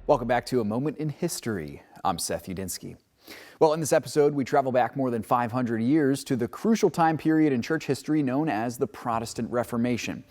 Welcome back to A Moment in History. I'm Seth Udinsky. Well, in this episode, we travel back more than 500 years to the crucial time period in church history known as the Protestant Reformation.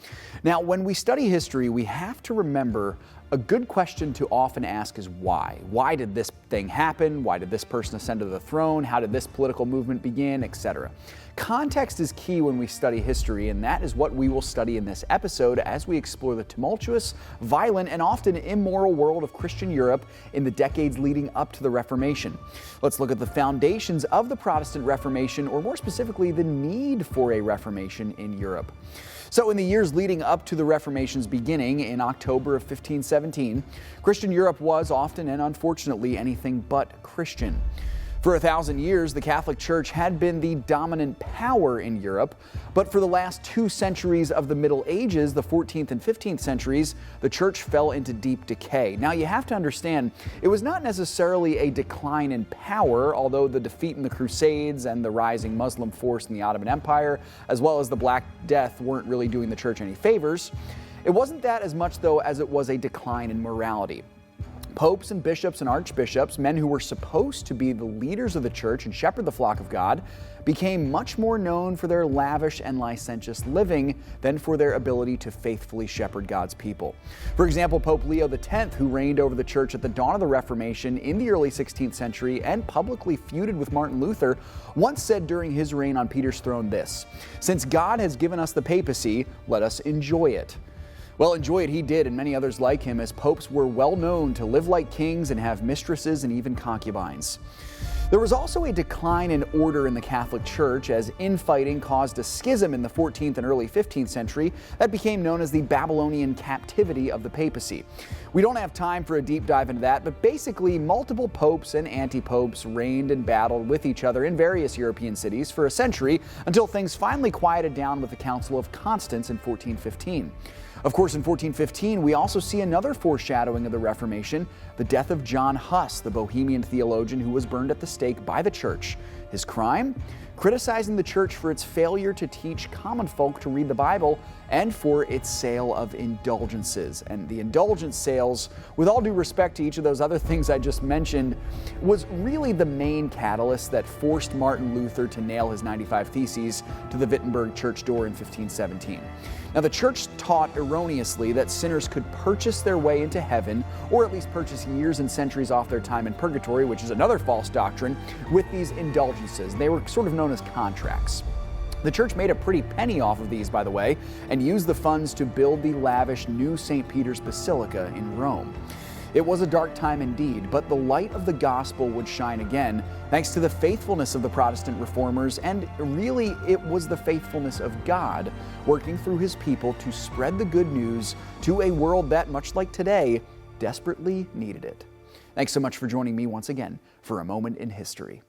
Now, when we study history, we have to remember a good question to often ask is why? Why did this thing happen? Why did this person ascend to the throne? How did this political movement begin, etc.? Context is key when we study history, and that is what we will study in this episode as we explore the tumultuous, violent, and often immoral world of Christian Europe in the decades leading up to the Reformation. Let's look at the foundations of the Protestant Reformation, or more specifically, the need for a Reformation in Europe. So in the years leading up to the Reformation's beginning in October of 1517, Christian Europe was often and unfortunately anything but Christian. For 1,000 years, the Catholic Church had been the dominant power in Europe, but for the last 2 centuries of the Middle Ages, the 14th and 15th centuries, the Church fell into deep decay. Now, you have to understand, it was not necessarily a decline in power, although the defeat in the Crusades and the rising Muslim force in the Ottoman Empire, as well as the Black Death, weren't really doing the Church any favors. It wasn't that as much, though, as it was a decline in morality. Popes and bishops and archbishops, men who were supposed to be the leaders of the church and shepherd the flock of God, became much more known for their lavish and licentious living than for their ability to faithfully shepherd God's people. For example, Pope Leo X, who reigned over the church at the dawn of the Reformation in the early 16th century and publicly feuded with Martin Luther, once said during his reign on Peter's throne this: "Since God has given us the papacy, let us enjoy it." Well, enjoy it he did, and many others like him, as popes were well known to live like kings and have mistresses and even concubines. There was also a decline in order in the Catholic Church as infighting caused a schism in the 14th and early 15th century that became known as the Babylonian captivity of the papacy. We don't have time for a deep dive into that, but basically multiple popes and anti-popes reigned and battled with each other in various European cities for a century until things finally quieted down with the Council of Constance in 1415. Of course, in 1415, we also see another foreshadowing of the Reformation, the death of John Huss, the Bohemian theologian who was burned at the stake by the church. His crime? Criticizing the church for its failure to teach common folk to read the Bible and for its sale of indulgences. And the indulgence sales, with all due respect to each of those other things I just mentioned, was really the main catalyst that forced Martin Luther to nail his 95 Theses to the Wittenberg church door in 1517. Now, the church taught erroneously that sinners could purchase their way into heaven, or at least purchase years and centuries off their time in purgatory, which is another false doctrine, with these indulgences. They were sort of known as contracts. The church made a pretty penny off of these, by the way, and used the funds to build the lavish new St. Peter's Basilica in Rome. It was a dark time indeed, but the light of the gospel would shine again, thanks to the faithfulness of the Protestant reformers, and really it was the faithfulness of God working through his people to spread the good news to a world that, much like today, desperately needed it. Thanks so much for joining me once again for A Moment in History.